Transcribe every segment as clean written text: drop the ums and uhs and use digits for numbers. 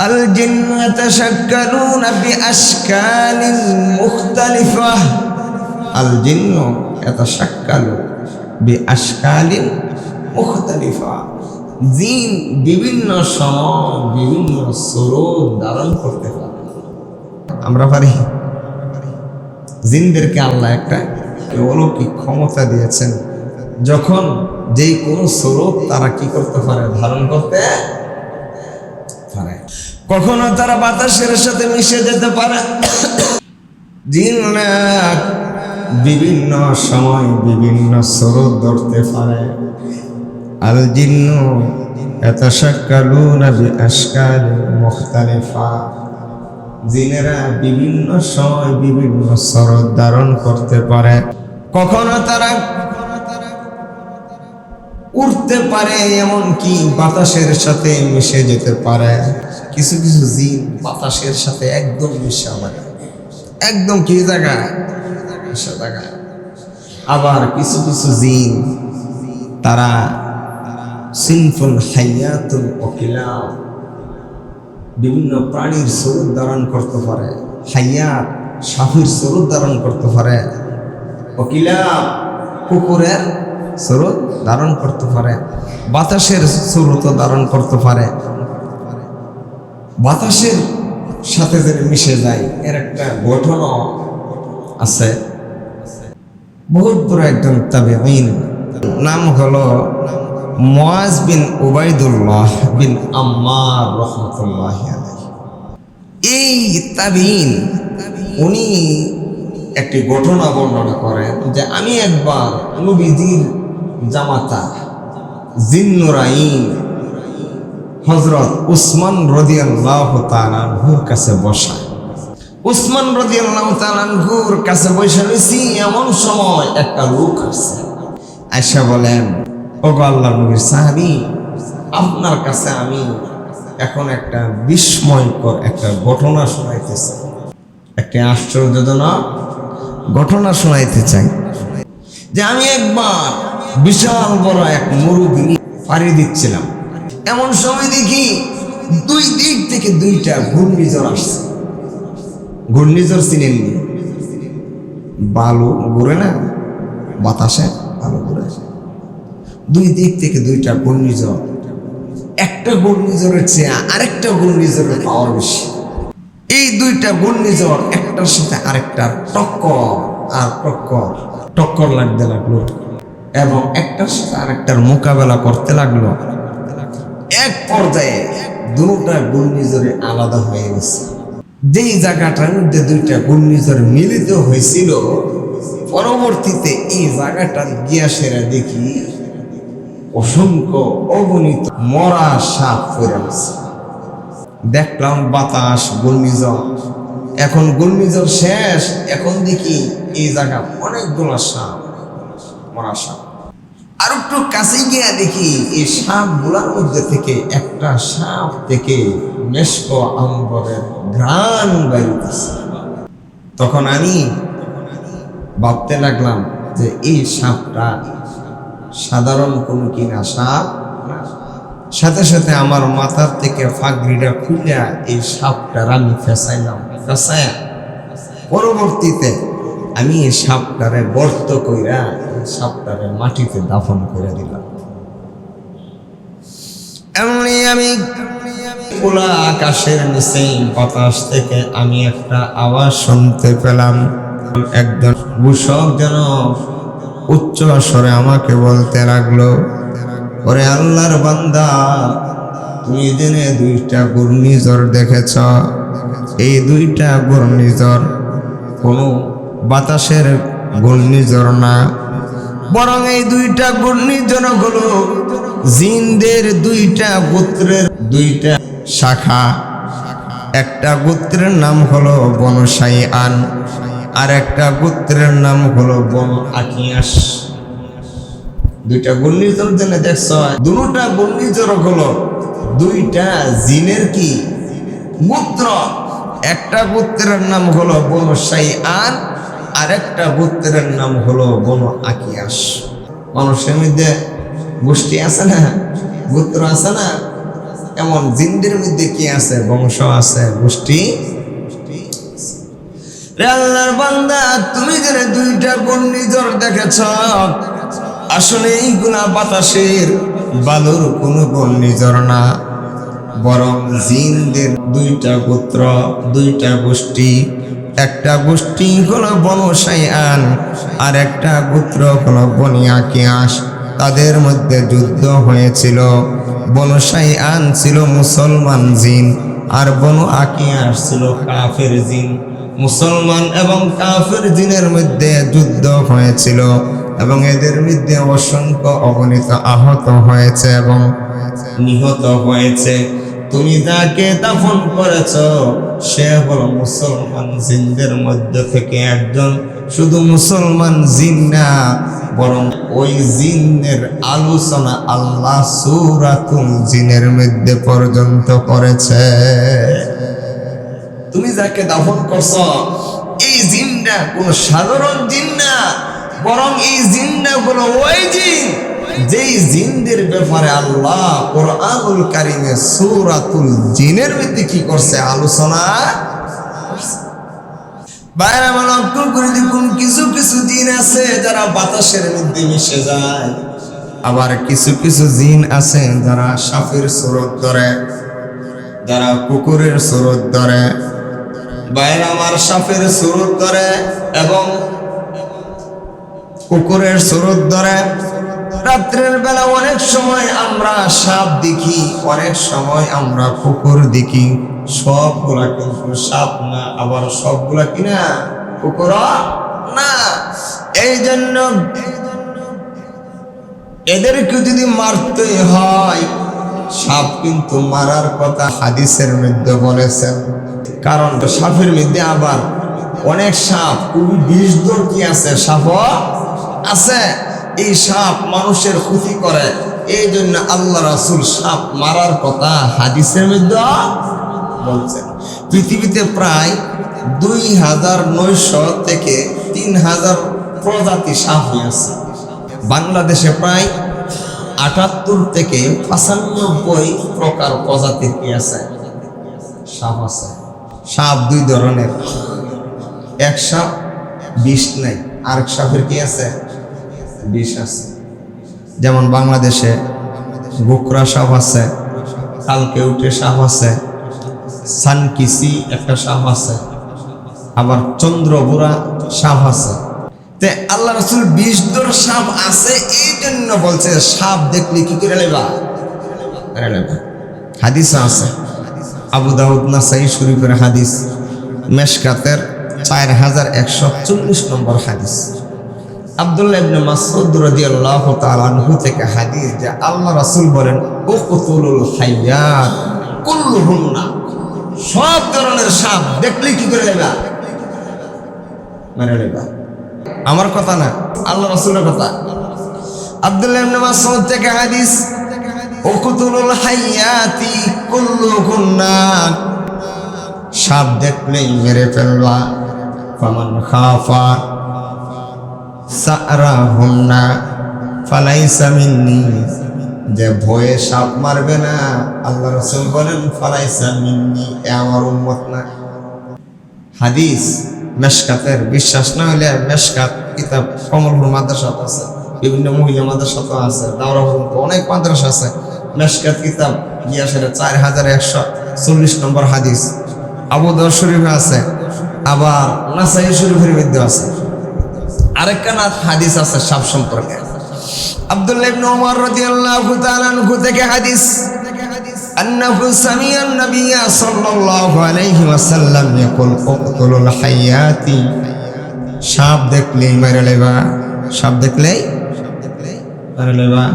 আল জিন্নু ইয়াতাশাক্কালুনা বিআশকালিন মুখতালিফা। আল জিন্নু ইয়াতাশাক্কালু বিআশকালিন মুখতালিফা। জিন বিভিন্ন সময় বিভিন্ন স্বরূপ ধারণ করতে পারে। আমরা পারি? জিনদেরকে আল্লাহ একটা অলৌকিক ক্ষমতা দিয়েছেন, যখন যেই কোনো স্বরূপ তারা কি করতে পারে, ধারণ করতে পারে। কখনো তারা বাতাসের সাথে মিশে যেতে পারে। জিনরা বিভিন্ন সময় বিভিন্ন স্বরূপ ধরতে পারে। আল জিন্নু ইয়াতাশাক্কালুনা বিআশকালিন মুখতালিফা। জিনেরা বিভিন্ন সময় বিভিন্ন স্বরূপ ধারণ করতে পারে। কখনো তারা উড়তে পারে, এমনকি বাতাসের সাথে মিশে যেতে পারে। কিছু কিছু জিন বাতাসের সাথে একদম মিশে যায়, একদম কি জায়গায় মিশে জায়গায়। আবার কিছু কিছু জিন তারা সিনফুল হাইয়াতুল ওকিলাব, বিভিন্ন প্রাণীর স্বরূপ ধারণ করতে পারে। হাইয়াত সাপের স্বরূপ ধারণ করতে পারে, ওকিলাব কুকুরের স্বরূপ ধারণ করতে পারে, বাতাসের স্বরূপ ধারণ করতে পারে। বাতাসের সাথে যে মিশে যায় এর একটা গঠনও আছে। বহুত বড় একজন তাবেঈন, নাম হলো মুআজ বিন উবাইদুল্লাহ বিন আম্মার রাহমাতুল্লাহ আলাইহি। এই তাবেঈন উনি একটি ঘটনা বর্ণনা করেন যে আমি একবার নবীজির জামাতা জিন্নুরাইন হযরত উসমান রাদিয়াল্লাহু তাআলা আনহুর কাছে বসা। উসমান রাদিয়াল্লাহু তাআলা আনহুর কাছে বসে রয়েছি, এমন সময় একটা লোক আসছে, আয়েশা বলেন, ওগো আল্লাহর নবীর সাহাবী, আপনার কাছে আমি এখন একটা বিস্ময়কর একটা ঘটনা শোনাইতেছি, একটা আশ্চর্যজনক ঘটনা শোনাইতে চাই। যে আমি একবার বিশাল বড় এক মরুভূমি পাড়ি দিচ্ছিলাম, এমন সময় দেখি দুই দিক থেকে দুইটা ঘূর্ণিঝড় আসছে। ঘূর্ণিঝড় চিনেননি? বালু ঘুরে না, বাতাসে বালু ঘুরে। দুই দিক থেকে দুইটা ঘূর্ণিঝড়, একটা ঘূর্ণিঝড়ের চেয়ে আরেকটা ঘূর্ণিঝড়ের পাওয়ার বেশি। এই দুইটা ঘূর্ণিঝড় একটার সাথে আরেকটার টক্কর লাগতে লাগলো এবং একটার সাথে আরেকটার মোকাবেলা করতে লাগলো। এক পর্যায়ে দুটা ঘূর্ণিঝড়ে আলাদা হয়ে গেছে। যেই জায়গাটার মধ্যে দুইটা ঘূর্ণিঝড় মিলিত হয়েছিল, পরবর্তীতে এই জায়গাটা গিয়া সেরা দেখি অসংখ্য অগণিত মরা সাপ পড়ে আছে। দেখলাম বাতাস ঘূর্ণিঝড়, এখন ঘূর্ণিঝড় শেষ, এখন দেখি এই জায়গা অনেকগুলো সাপ, মরা সাপ। আর একটু কাছে গিয়া দেখি এই সাপগুলোর মধ্যে থেকে একটা সাপ থেকে মেশক আম্বরের ঘ্রাণ বাইরেছে। তখন আমি ভাবতে লাগলাম যে এই সাপটা সাধারণ কোনো কিনা সাপ। সাথে সাথে আমার মাথার থেকে ফাগড়িটা খুলে এই সাপটার আমি ফেসাইলাম। পরবর্তীতে আমি এই সাপটারে গর্ত কইরা সাপটারে মাটিতে দাফন করে দিলাম। এমনি আমি খোলা আকাশের নিচে বাতাস থেকে আমি একটা আওয়াজ শুনতে পেলাম। একজন ঘোষক যেন উচ্চ স্বরে আমাকে বলতে লাগলো, ওরে আল্লাহর বান্দা, তুমি দিনে দুইটা ঘূর্ণিঝড় দেখেছ। এই দুইটা ঘূর্ণিঝড় কোনো বাতাসের ঘূর্ণিঝড় না, বরং এই দুইটা ঘূর্ণিঝড় হলো জিনদের দুইটা গোত্রের দুইটা শাখা। একটা গোত্রের নাম হলো বনু শাইআন, আর একটা গোত্রের নাম হলো বনু আকিয়াস। দুইটা ঘূর্ণিঝড় জেনে দেখছ, দুটা ঘূর্ণিঝড় হলো দুইটা জিনের কি গোত্র। একটা গোত্রের নাম হলো বনু শাইআন, আর একটা গোত্রের নাম হলো বনু আকিয়াস। মানুষের মধ্যে গোষ্ঠী আছে না, গোত্র আছে না, এমন জিনদের মধ্যে কি আছে? বংশ আছে, গোষ্ঠী। রে আল্লাহর বান্দা, তুমি যে দুইটা ঘূর্ণিঝড় দেখেছ, আসলে এইগুলা বাতাসের বালুর কোন ঘূর্ণিঝড় না, বরং জিনদের দুইটা গোত্র, দুইটা গোষ্ঠী। একটা গোষ্ঠী হলো বনু শাইআন, আর একটা গোত্র হলো বনি আকিয়াস। তাদের মধ্যে যুদ্ধ হয়েছিল। বনু শাইআন ছিল মুসলমান জিন, আর বনু আকিয়াস ছিল কাফের জিন। মুসলমান এবং কাফের জিনের মধ্যে যুদ্ধ হয়েছিল, এবং এদের মধ্যে অসংখ্য অগণিত আহত হয়েছে এবং নিহত হয়েছে। তুমি যাকে দাফন করেছ সে হলো মুসলমান জিনদের মধ্যে থেকে একজন। শুধু মুসলমান জিন না, বরং ওই জিনের আলোচনা আল্লাহ সূরাতুল জিনের মধ্যে পর্যন্ত করেছে। তুমি যাকে দাফন করছ এই জিনটা কোন সাধারণ জিন না, বরং এই জিনটা হলো ওই জিন যেই জিনদের ব্যাপারে আল্লাহ কোরআনুল কারীমে সূরাতুল জিনের মধ্যে কি করছে? আলোচনা। বাইরে আমার লক্ষ্য করে দেখুন, কিছু কিছু জিন আছে যারা বাতাসের মধ্যে মিশে যায়, আবার কিছু কিছু জিন আছে যারা সাপের সুরত ধরে, যারা কুকুরের সুরত ধরে। বাইরে আমার সাপের সুরত ধরে এবং কুকুরের সুরত ধরে। রাত্রের বেলা অনেক সময় আমরা সাপ দেখি, অনেক সময় আমরা কুকুর দেখি। সবগুলা কিন্তু সাপ না, আবার সবগুলা কিনা কুকুর না। এই জন্য এদেরকে যদি মারতে হয়, সাপ কিন্তু মারার কথা হাদিসের মধ্যে বলেছেন। কারণ সাপের মধ্যে আবার অনেক সাপ খুবই বিষধর কি আছে, সাপ আছে। এই সাপ মানুষের ক্ষতি করে, এই জন্য আল্লাহ রাসূল সাপ মারার কথা হাদিসের মধ্যে বলছেন। পৃথিবীতে প্রায় 2900 থেকে 3000 প্রজাতি সাপ আছে। বাংলাদেশে প্রায় 78 থেকে 95 প্রকার প্রজাতির কি আছে? সাপ আছে। সাপ দুই ধরনের, এক সাপ বিষ নাই, আরেক সাপের কি আছে? বিষ আছে। যেমন বাংলাদেশে গোকরা সাপ আছে, কালকেউটে সাপ আছে, সানকিসি একটা সাপ আছে, আবার চন্দ্রবুড়া সাপ আছে। তে আল্লাহ রাসূল বিষধর সাপ আছে এই জন্য বলছে সাপ দেখলে কি করে লেবা? হাদিস আছে, আবু দাউদ নাসাই শরীফের হাদিস, মেশকাতের 4140 নম্বর হাদিস। আব্দুল্লাহ ইবনে মাসউদ রাদিয়াল্লাহু তাআলা আনহু থেকে হাদিস যে আল্লাহ রাসূল বলেন, উকতুলুল হাইয়াত কুল্লুহুন্না, সব ধরনের সাপ দেখলে কি করে লেবা? মেরে লেবা। আমার কথা না, আল্লাহ রাসূলের কথা। আব্দুল্লাহ ইবনে মাসউদ থেকে হাদিস, উকতুলুল হাইয়াতি কুল্লুহুন্না, সাপ দেখলেই মেরে ফেলবা। ফামান খাফা সারাহুন্না ফালাইসা মিন্নি, যে ভয়ে সাপ মারবে না, আল্লাহ রাসূল বলেন ফালাইসা মিন্নি, এ আমার উম্মত না। হাদিস মেশকাতের, বিশ্বাস না হলে মেশকাত কিতাব কমলপুর মাদ্রাসা আছে, বিভিন্ন মহিলা মাদ্রাসা আছে, দাওরা অনেক মাদ্রাসা আছে। মেশকাত কিতাব গিয়াসের 4140 নম্বর হাদিস। আবু দাউদ শরীফে আছে, আবার নাসাই শরীফের মধ্যে আছে। আরেকটা হাদিস আছে সাপ সম্পর্কে। আব্দুল্লাহ ইবনে ওমর রাদিয়াল্লাহু তাআলা আনহু থেকে হাদিস, আন্নাহু সামিআন নাবিয়্যা সাল্লাল্লাহু আলাইহি ওয়াসাল্লাম ইয়াকুল উকতুলুল হাইয়াতি, সাপ দেখলেই মেরে লেবা, সাপ দেখলেই মেরে লেবা।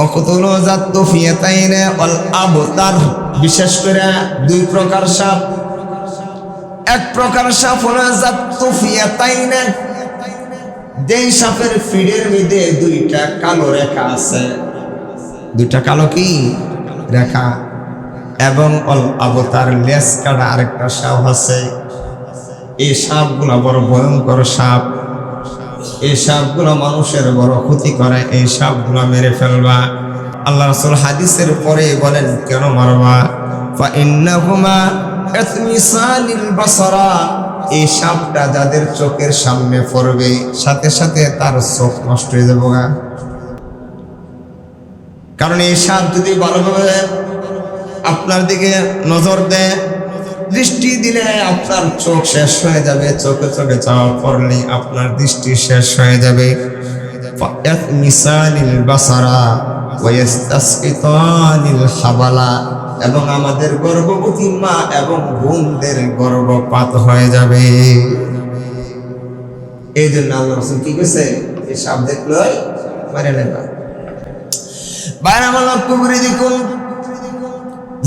উকতুলু যাতু ফিয়াতাইনে ওয়াল আবতার, বিশেষ করে দুই প্রকার সাপ। এক প্রকার সাপ হলো যাতু ফিয়াতাইনে, যেই সাপের ফিডের মধ্যে দুইটা কালো রেখা আছে, দুইটা কালো কি রেখা, এবং অল আবতার লেজ কাটা আরেকটা সাপ আছে। এই সাপগুলো বড় ভয়ঙ্কর সাপ, এই সাপগুলো মানুষের বড় ক্ষতি করে, এই সাপগুলো মেরে ফেলবা। আল্লাহ রাসূল হাদিসের পরে বলেন কেন মারবা? ফা ইন্নাহুমা ইয়াতমিসানিল বাসারা, এই সাপটা যাদের চোখের সামনে পড়বে সাথে সাথে তার চোখ নষ্ট হয়ে যাবে। কারণ এই সাপ যদি ভালোভাবে আপনার দিকে নজর দেয়, দৃষ্টি দিলে আপনার চোখ শেষ হয়ে যাবে, চোখে চোখে চাওয়া পড়লে আপনার দৃষ্টি শেষ হয়ে যাবে। মিসানিল বাসারা ওয়াস্তাসকিতানিল হাবালা, এবং আমাদের গর্ভবতী মা এবং বোনদের গর্ভপাত হয়ে যাবে। এই জন্য আল্লাহ রাসূল কি কইছে, এই সাপ দেখলেই মারে নেবা। বাইরে আমার লক্ষ্য করে দেখুন,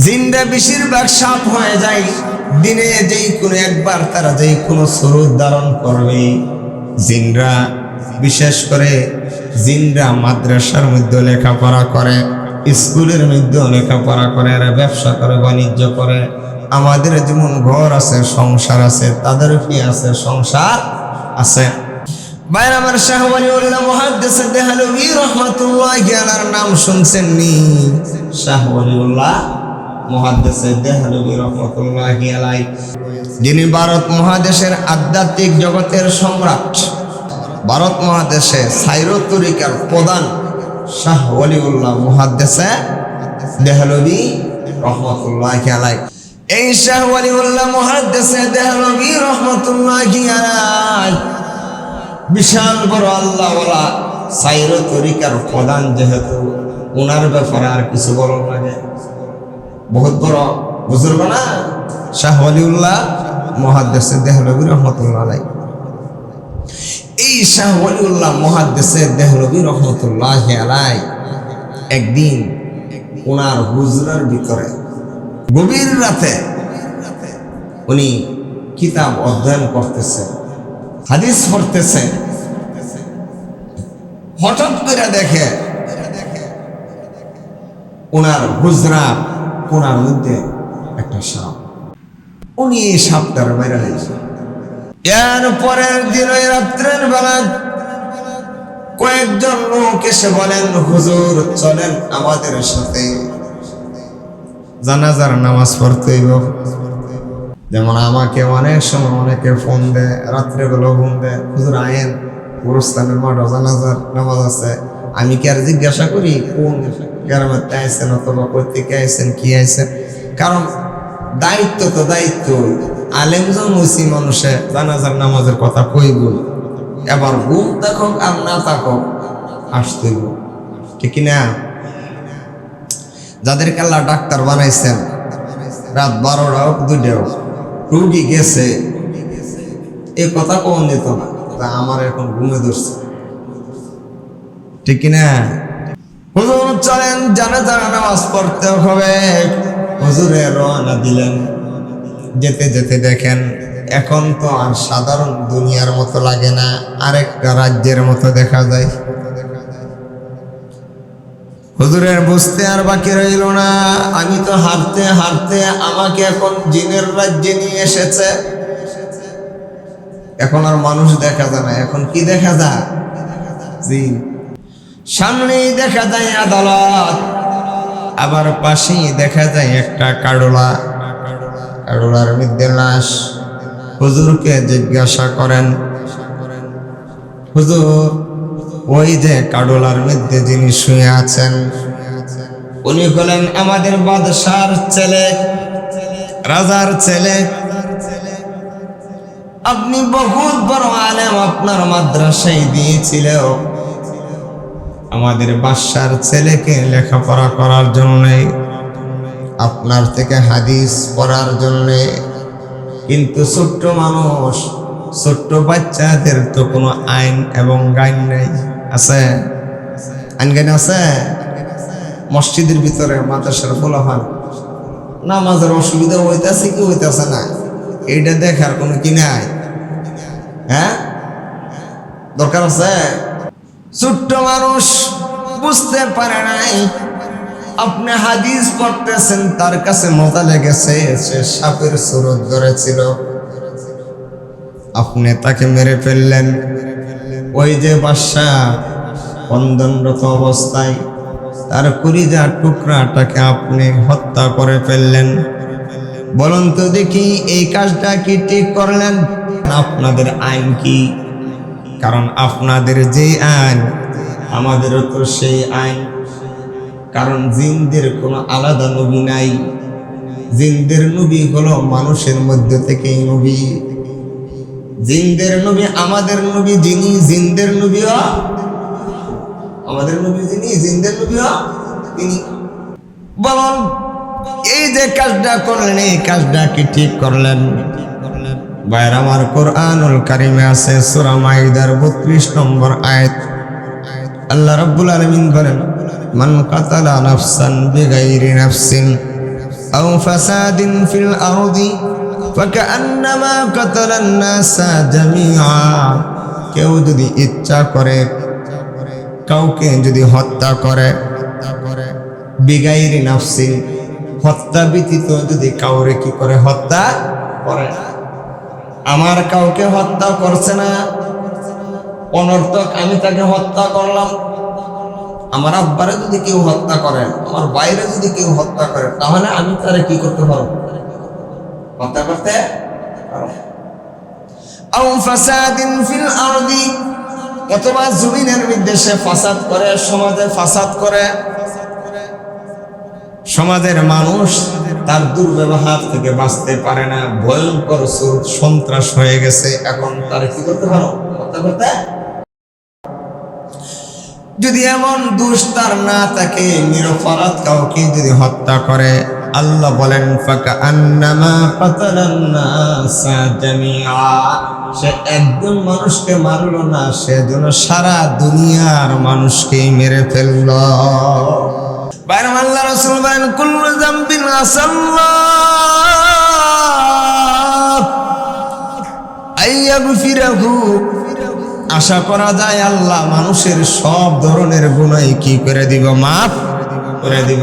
জিনরা বেশিরভাগ সাপ হয়ে যায়। দিনে যেই কোনো একবার তারা যেই কোনো স্বরূপ ধারণ করবে। জিনরা বিশেষ করে জিনরা মাদ্রাসার মধ্যে লেখাপড়া করে, স্কুলের মধ্যে লেখাপড়া করে, এরা ব্যবসা করে, বাণিজ্য করে। আমাদের যেমন ঘর আছে, সংসার আছে, তাদেরও কি আছে? সংসার আছে। বাইরে আমার শাহ ওয়ালিউল্লাহ মুহাদ্দিস দেহলভী রাহমাতুল্লাহি আলাইহির নাম শুনছেন নি? শাহ ওয়ালিউল্লাহ মুহাদ্দিস দেহলভী রাহমাতুল্লাহি আলাইহি, যিনি ভারত মহাদেশের আধ্যাত্মিক জগতের সম্রাট, ভারত মহাদেশে সাইরো তরিকার প্রধান শাহ ওয়ালিউল্লাহ মুহাদ্দিস দেহলভী রাহমাতুল্লাহি আলাইহি। এই শাহ ওয়ালিউল্লাহ মুহাদ্দিস দেহলভী রাহমাতুল্লাহি আলাইহি বিশাল বড় আল্লাহওয়ালা সাইরো তরিকার প্রধান, যেহেতু ওনার ব্যাপারে আর কিছু বলার লাগে, বহুত বড় বুজুর্গ না শাহ ওয়ালিউল্লাহ মুহাদ্দিস দেহলভী রাহমাতুল্লাহ আলাইহি। এই শাহ ওয়ালিউল্লাহ মুহাদ্দিস দেহলভী রাহমাতুল্লাহ আলাইহি একদিন ওনার হুজরার ভিতরে গভীর রাতে উনি কিতাব অধ্যয়ন করতেছেন, হাদিস পড়তেছেন। হঠাৎ করে দেখে ওনার হুজরা কোনার মধ্যে একটা সাপ। উনি এই সাপটার মেরে নিয়েছেন। এর পরের দিন ওই রাত্রের বেলা কয়েকজন লোক এসে বলেন, হুজুর চলেন আমাদের সাথে জানাজার নামাজ পড়তে হইব। যেমন আমাকে অনেক সময় অনেকে ফোন দেয়, রাত্রেবেলা ফোন দেয়, হুজুর আয়েন গুরুস্থানের মাঠে জানাজার নামাজ আছে। আমি কি আর জিজ্ঞাসা করি কোন গ্রামেতে আইসেন অথবা কই থেকে আইসেন, কি আইসেন? কারণ দায়িত্ব তো দায়িত্ব, আলেমজন মুসি মানুষে জানাজার নামাজের কথা কইব। এবার ঘুম থাকুক আর না থাকুক আসতে হইব, ঠিক না? যাদেরকে আল্লাহ ডাক্তার বানাইছেন, রাত 12টা হোক 2টা হোক, রুগী গেছে এই কথা কম দিত না, তা আমার এখন ঘুমে ধরছে, ঠিক না? হুজুর চলেন জানাজার নামাজ পড়তে হবে। হুজুরে রওনা দিলেন। যেতে যেতে দেখেন এখন তো আর সাধারণ দুনিয়ার মতো লাগে না, আরেকটা রাজ্যের মতো দেখা যায়। হুজুরের বুঝতে আর বাকি রইল না, আমি তো হাঁটতে হাঁটতে আমাকে এখন জিনের রাজ্যে নিয়ে এসেছে। এখন আর মানুষ দেখা যায় না, এখন কি দেখা যায়? জিন। সামনেই দেখা যায় আদালত, আবার পাশেই দেখা যায় একটা কাডলা, কাডলার মধ্যে লাশ। হুজুরকে জিজ্ঞাসা করেন, হুজুর ওই যে কাডলার মধ্যে যিনি শুয়ে আছেন উনি হলেন আমাদের বাদশার ছেলে, রাজার ছেলে। আপনি বহুত বড় আলেম, আপনার মাদ্রাসায় দিয়েছিল আমাদের বাদশার ছেলেকে লেখাপড়া করার জন্য, আপনার থেকে হাদিস পড়ার জন্য। কিন্তু ছোট্ট মানুষ, ছোট্ট বাচ্চাদের তো কোনো আইন এবং গাইন নেই। আছে আইন গাইন আছে? মসজিদের ভিতরে মাদ্রাসার ফলাফল নামাজের অসুবিধা হইতেছে কি হইতেছে না, এইটা দেখার কোনো কি নাই? হ্যাঁ, দরকার আছে? ছোট্ট মানুষ বুঝতে পারে নাই, আপনি হাদিস পড়তেছেন, তার কাছে মজা লেগেছে, সে সাপের সুরত ধরেছিল, আপনি তাকে মেরে ফেললেন। ওই যে বাদশা বন্ধনরত অবস্থায় তার কলিজার টুকরাটাকে আপনি হত্যা করে ফেললেন। বলুন তো দেখি এই কাজটা কি ঠিক করলেন? আপনাদের আইন কি? কারণ আপনাদের যে আইন আমাদেরও তো সেই আইন। কারণ জিনদের কোনো আলাদা নবী নাই। জিনদের নবী হলো মানুষের মধ্যে থেকেই নবী। জিনদের নবী আমাদের নবী, যিনি জিনদের নবীও আমাদের নবী, যিনি জিনদের নবীও তিনি। বলুন এই যে কাজটা করলেন, এই কাজটা কি ঠিক করলেন? ভাইরা আমার, কোরআনুল কারিমে আছে সূরা মাইদার 32 নম্বর আয়াত, আল্লাহ রাব্বুল আলামিন বলেন, মান কাতালা নাফসান বিগাইরি নাফসিন আও ফাসাদিন ফিল আরদি ফাকান্নামা কাতালান নাসা জামিআ। কেউ যদি ইচ্ছা করে, কাউকে যদি হত্যা করে, বিগাইরি নাফসিন, হত্যা ব্যতীত যদি কাউরে কি করে হত্যা করে, আমার কাউকে হত্যা করছে না, অনর্থক আমি তাকে হত্যা করলাম। আমার আব্বারে যদি কেউ হত্যা করেন, আমার বাইরে যদি কেউ হত্যা করে, তাহলে আমি তারে কি করতে পারবো? হত্যা করতে পারবো। আও ফাসাদিন ফিল আরদি, অথবা জমিনের মধ্যে সে ফাসাদ করে, সমাজে ফাসাদ করে, সমাজের মানুষ তার দুর্ব্যবহার থেকে বাঁচতে পারে না, ভয়ঙ্কর সন্ত্রাস হয়ে গেছে, এখন তার কি করতে পারো? হত্যা করতে। যদি এমন দোষ তার না থাকে, নিরপরাধ কাউকে যদি হত্যা করে, আল্লাহ বলেন ফাকান্নামা কাতালান নাসা জামিআ, সে একজন মানুষকে মারল না, সেজন্য সারা দুনিয়ার মানুষকে মেরে ফেলল। বাইরাম আল্লাহ রাসূল বলেন, কুল্লু যামবিন আসাল্লাহ আইয়াগফিরাহু, আশা করা যায় আল্লাহ মানুষের সব ধরনের গুনাহ কি করে দিব? মাফ করে দিব।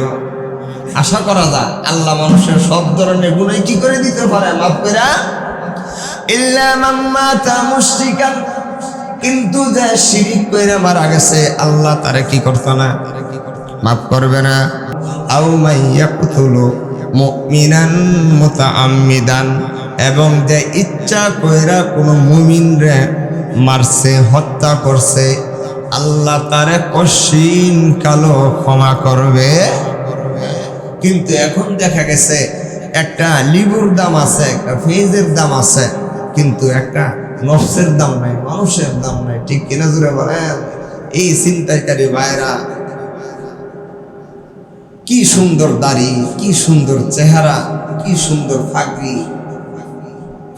আশা করা যায় আল্লাহ মানুষের সব ধরনের গুনাহ কি করে দিতে পারে? মাফ করে। ইল্লা মান মাতা মুশরিকান, কিন্তু যে শিরিক করে মারা গেছে, আল্লাহ তারে কি করতো না? মাফ করবে না। আও মাইয়াকতুলু মুমিনান মুতাআম্মিদান, এবং যে ইচ্ছা কইরা কোনো মুমিনরে মারছে, হত্যা করছে, আল্লাহ তারে কঠিন কালো ক্ষমা করবে। কিন্তু এখন দেখা গেছে একটা লিবুর দাম আছে, একটা ফেজের দাম আছে, কিন্তু একটা নফসের দাম নাই, মানুষের দাম নাই। ঠিক কিনা জুড়ে বলেন? এই ছিনতাইকারী ভাইরা, কি সুন্দর দাড়ি, কি সুন্দর চেহারা, কি সুন্দর ফাগরি,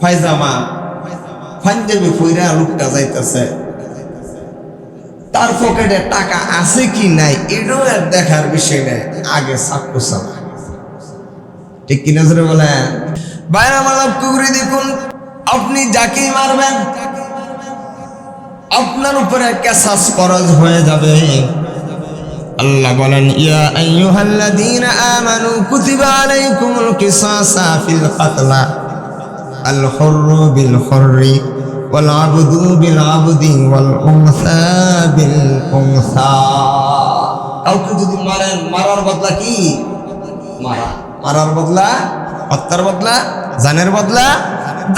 পায়জামা, পাঞ্জাবি পইরা লোকটা যাইতেছে, তার পকেটে টাকা আছে কি নাই এটাও আর দেখার বিষয় নেই, আগে চাকু চালা। ঠিক কিনা জোরে বলেন? বাইরে মালাপ কুকুরে দেখুন, আপনি যাকেই মারবেন আপনার উপরে কেসাস ফরজ হয়ে যাবে। আল্লাহ বলেন, ইয়া আইয়ুহাল্লাযীনা আমানু কুতিবা আলাইকুমুল কিসাসা ফিল কাতলা আল হুররু বিল হুররি ওয়াল আবদু বিল আবদি ওয়াল উনসা বিল উনসা। কাউকে যদি মারেন, মারার বদলা কি? মারা। মারার বদলা, হত্যার বদলা, জানের বদলা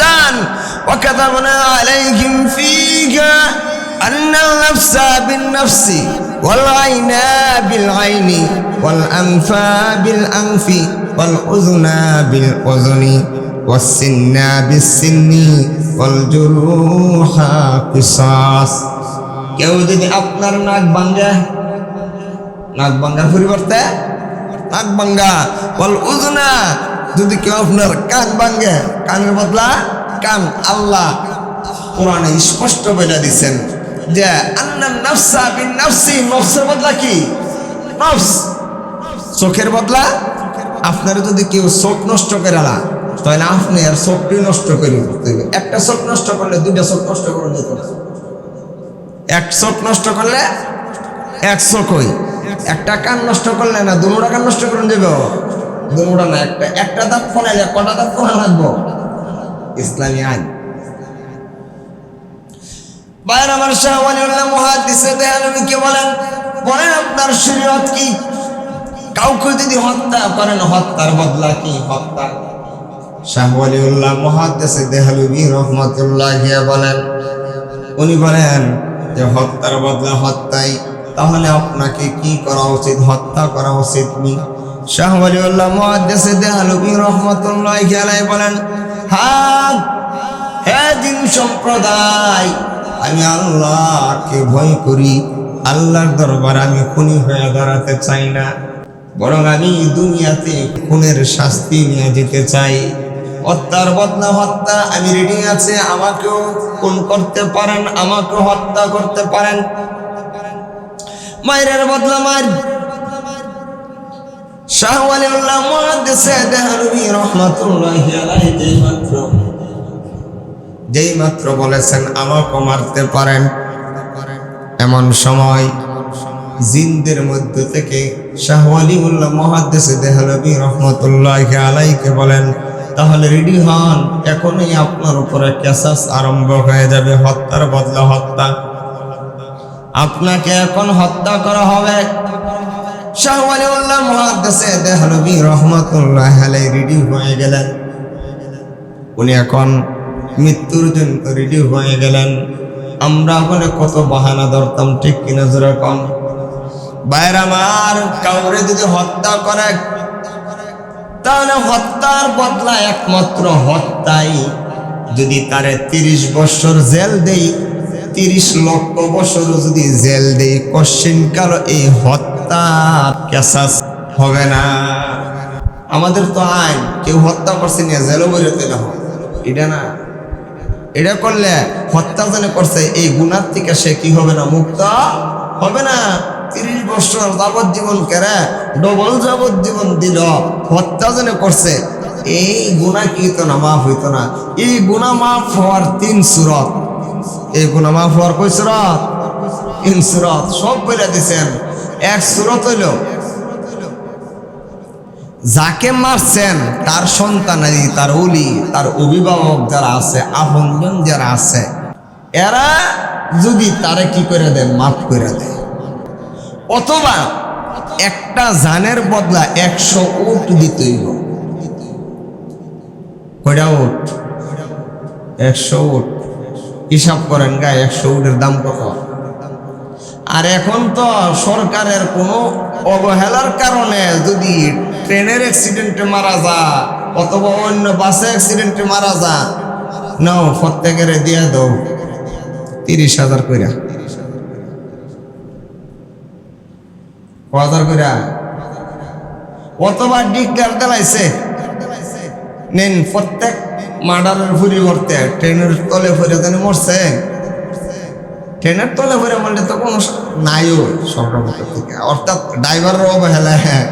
জান। ওয়া কাতাবনা আলাইহিম ফীহা আন্নাল নাফসা বিন নাফসি ওয়াল আইনা বিল আইনি ওয়াল আনফা বিল আনফি ওয়াল উযুনা বিল উযুনি ওয়াস সিন্না বিস সিন্নি ওয়াল জুরুহা কিসাস। কেউ যদি আপনার নাক ভাঙে, নাক ভাঙার পরিবর্তে নাক ভাঙা, ওয়াল উযুনা, যদি কেউ আপনার কান ভাঙে, কানের বদলা কান। আল্লাহ কোরআনে স্পষ্ট বলে দিয়েছেন যে আন্নান নাফসা বিন নাফসি, নফসের বদলা কি? নফস। চোখের বদলা, আপনার যদি কেউ চোখ নষ্ট করে না, তাহলে আপনি আর চোখটি নষ্ট করে করতে হবে। একটা চোখ নষ্ট করলে দুইটা চোখ নষ্ট করে যেত না। এক চোখ নষ্ট করলে এক চোখই, একটা কান নষ্ট করলে না দুটা কান নষ্ট করে যাবে, দুটা না একটা। একটা দাঁত ফলাইলে কটা দাঁত ফলা লাগবো? ইসলামী আইন। বাইরে আমার শাহওয়ালিউল্লাহ মুহাদ্দিসে দেহলভীকে বলেন, বলেন আপনার শরীয়ত কি? কাউকে যদি হত্যা করেন হত্যার বদলা কি? হত্যা। শাহ ওয়ালিউল্লাহ মুহাদ্দিস দেহলভী রাহমাতুল্লাহি বলেন, উনি বলেন যে হত্যার বদলা হত্যাই, তাহলে আপনাকে কি করা উচিত? হত্যা করা উচিত নি? শাহ ওয়ালিউল্লাহ মুহাদ্দিস দেহলভী রাহমাতুল্লাহি আলাইহি বলেন, হ্যাঁ হে জিন সম্প্রদায়, আমি আল্লাহকে ভয় করি, আল্লাহর দরবারে আমি খুনি হয়ে দাঁড়াতে চাই না, বরং আমি দুনিয়াতে খুনের শাস্তি নিয়ে যেতে চাই। হত্যার বদলা হত্যা, আমি রেডি আছে, আমাকেও খুন করতে পারেন, আমাকেও হত্যা করতে পারেন, মায়ের বদলা মার। শাহ ওয়ালিউল্লাহ মুহাদ্দিস দেহলভী রাহমাতুল্লাহি আলাইহি যেই মাত্র বলেছেন আমাকে মারতে পারেন, এমন সময় জিনদের মধ্য থেকে শাহ ওয়ালিউল্লাহ মুহাদ্দিস দেহলভী রাহমাতুল্লাহি আলাইহি বলেন, তাহলে রেডি হন, এখনই আপনার উপরে কেসাস আরম্ভ হয়ে যাবে, হত্যার বদলা হত্যা, আপনাকে এখন হত্যা করা হবে। শাহ ওয়ালিউল্লাহ মুহাদ্দিস দেহলভী রাহমাতুল্লাহি আলাইহি রেডি হয়ে গেলেন, উনি এখন মৃত্যুর জন্য রেডি হয়ে গেলেন। আমরা ওখানে কত বাহানা ধরতাম, ঠিক কিনা জোরে কম? বাইরে আমার কাউরে যদি হত্যা করে তাহলে হত্যার বদলা একমাত্র হত্যাই। যদি তারে 30 বছর জেল দেই, 30 লক্ষ বছর যদি জেল দেই, কোশ্চিন কাল এই হত্যার কেসাস হবে না। আমাদের তো আইন, কেউ হত্যা করছে নিয়ে জেলও বেরোতে না, এটা না, এটা করলে হত্যা জানে করছে এই গুনার থেকে সে কি হবে না? মুক্ত হবে না। 30 বছর যাবজ্জীবন কেরে ডবল যাবজ্জীবন দিল, হত্যা জানে করছে, এই গুনাহ কি তো না মাফ হইতো না? এই গুনাহ মাফ হওয়ার 3 সূরত, এই গুনাহ মাফ হওয়ার কয় সূরত? 3 সূরত সব বলে দিয়েছেন। এক সূরত হইল যাকে মারছেন তার সন্তানাদি, তার ওলি, তার অভিভাবক যারা আছে, আপনজন যারা আছে, এরা যদি তারে কি করে দেন? মাফ করে দেয়। অথবা একটা জানের বদলা 100 উট দিতেই হবে। কয়টা উট? 100 উট। হিসাব করেন গায়ে 100 উটের দাম কত? আর এখন তো সরকারের কোনো অবহেলার কারণে যদি ট্রেনের অ্যাক্সিডেন্টে মারা যায় অথবা অন্য বাসে অ্যাক্সিডেন্টে মারা যায়, নাও প্রত্যেকের দিয়ে দাও 30,000 কইরা, 1000 কইরা। অথবা ডিক্লার দিলাইছে, নেন প্রত্যেক মার্ডারের পরিবর্তে ট্রেনের তলে ফিরে জানি মরছে, ট্রেনের তলে ফিরে মরলে তো কোনো নাইও সরকার থেকে, অর্থাৎ ড্রাইভারের অবহেলা, হ্যাঁ,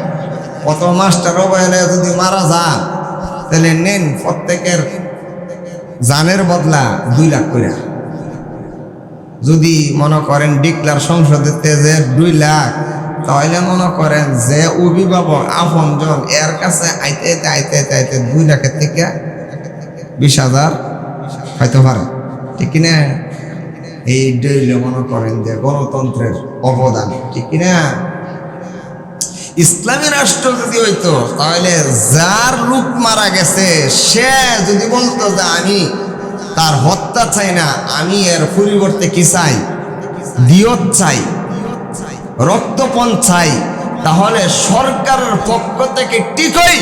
অথবা মাস্টার অবহেলায় যদি মারা যান, তাহলে নেন প্রত্যেকের জানের বদলা 2 লাখ করে। যদি মনে করেন ডিক্লার সংসদেতে যে 2 লাখ, তাহলে মনে করেন যে অভিভাবক আপনজন এর কাছে আইতে আইতে আইতে আইতে 2 লাখের থেকে 20,000 হয়তো পারে, ঠিক কিনা? এই ডইলে মনে করেন যে গণতন্ত্রের অবদান, ঠিক কিনা? ইসলামী রাষ্ট্র যদি হইতো তাহলে যার লোক মারা গেছে সে যদি বলতো যে আমি তার হত্যা চাই না, আমি এর পরিবর্তে কি চাই? দিয়ত চাই, রক্তপণ চাই, তাহলে সরকারের পক্ষ থেকে ঠিকই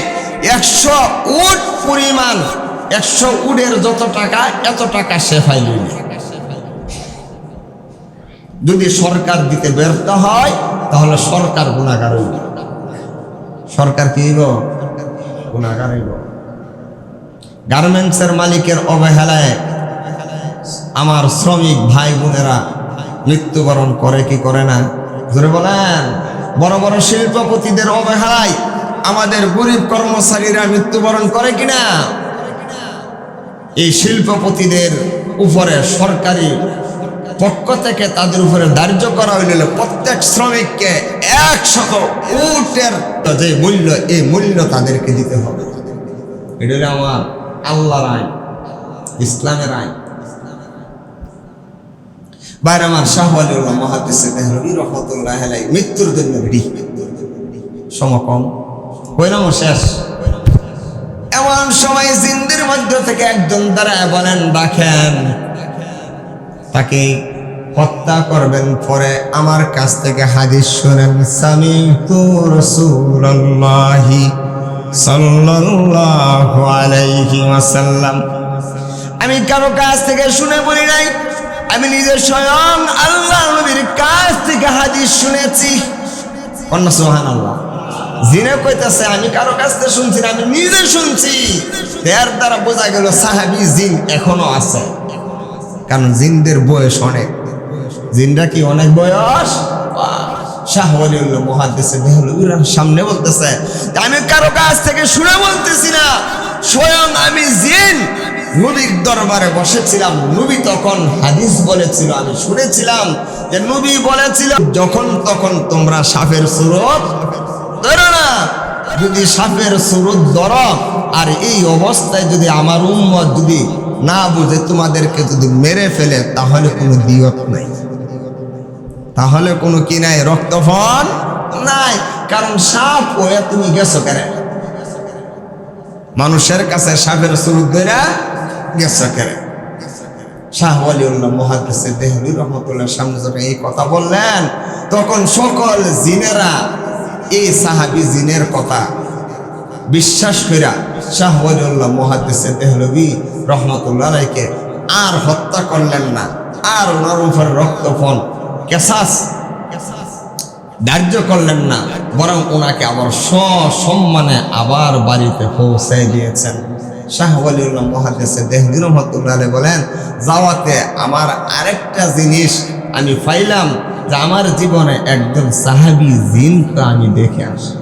100 উট পরিমাণ, 100 উটের যত টাকা এত টাকা সে ফাইল। যদি সরকার দিতে ব্যর্থ হয় তাহলে সরকার গুনাহগার হইব। সরকার কি হইব? গুনাহগার হইব। গার্মেন্টসের মালিকের অবহেলায় আমার শ্রমিক ভাই বোনেরা মৃত্যুবরণ করে কি করে না? জোরে বলেন। বড় বড় শিল্পপতিদের অবহেলায় আমাদের গরিব কর্মচারীরা মৃত্যুবরণ করে কিনা? এই শিল্পপতিদের উপরে সরকারি পক্ষ থেকে তাদের উপরে ধার্য করা হইল প্রত্যেক শ্রমিককে 100 উটের যে মূল্য, এই মূল্য তাদেরকে দিতে হবে। এটা হলো আমার আল্লাহর আইন, ইসলামের আইন। বাইরে আমার শাহ ওয়ালিউল্লাহ মুহাদ্দিস দেহলভী রাহমাতুল্লাহি আলাইহি মৃত্যুর জন্য রেডি। সমকম হইলাম শেষ। এমন সময় জিনদের মধ্য থেকে একজন দাঁড়ায় বলেন, রাখেন, তাকে হত্যা করবেন, পরে আমার কাছ থেকে হাদিস শুনেন। সামি'তু রাসূলুল্লাহি সাল্লাল্লাহু আলাইহি ওয়াসাল্লাম, আমি কারো কাছ থেকে শুনে বলি নাই, আমি নিজে স্বয়ং আল্লাহ নবীর কাছ থেকে হাদিস শুনেছি। কন্যা সুবহানাল্লাহ। জিনে কইতাছে আমি কারো কাছ থেকে শুনছি না, আমি নিজে শুনছি। এর দ্বারা বোঝা গেল সাহাবী জিন এখনো আছে, কারণ জিনদের বয়স অনেক। জিনরা কি অনেক বয়স? শাহ ওয়ালিউল্লাহ মুহাদ্দিস দেহলভীর সামনে বলতেছে, আমি কারো কাছ থেকে শুনে বলতেছি না, স্বয়ং আমি জিন নবীর দরবারে বসেছিলাম। নবী তখন হাদিস বলেছিল, আমি শুনেছিলাম যে নবী বলেছিল, যখন তখন তোমরা সাপের সুরত ধরো না। যদি সাপের সুরত ধরো আর এই অবস্থায় যদি আমার উম্মত যদি না বুঝে তোমাদেরকে যদি মেরে ফেলে, তাহলে কোনো দিয়ত নাই, তাহলে কোনো কি নাই, রক্তফল নাই। কারণ সাপ হয়ে তুমি গেছো কেন? মানুষের কাছে সাপের সুরত ধরে গেছো কেন? শাহ ওয়ালিউল্লাহ মুহাদ্দিস দেহলভী রহমাতুল্লাহর সামনে যখন এই কথা বললেন, তখন সকল জিনেরা এই সাহাবী জিনের কথা বিশ্বাস কইরা শাহ ওয়ালিউল্লাহ মুহাদ্দিস দেহলভী রহমাতুল্লাহ আলাইহিকে আর হত্যা করলেন না, আর ওনার উপর রক্তপাত কেসাস ধার্য করলেন না, বরং ওনাকে আবার সসম্মানে আবার বাড়িতে পৌঁছে দিয়েছেন। শাহ ওয়ালিউল্লাহ মুহাদ্দিস দেহলভী রহমাতুল্লাহ আলাইহি বলেন, যাওয়াতে আমার আরেকটা জিনিস আমি পাইলাম, যে আমার জীবনে একজন সাহাবী জিনকে আমি দেখে আসি।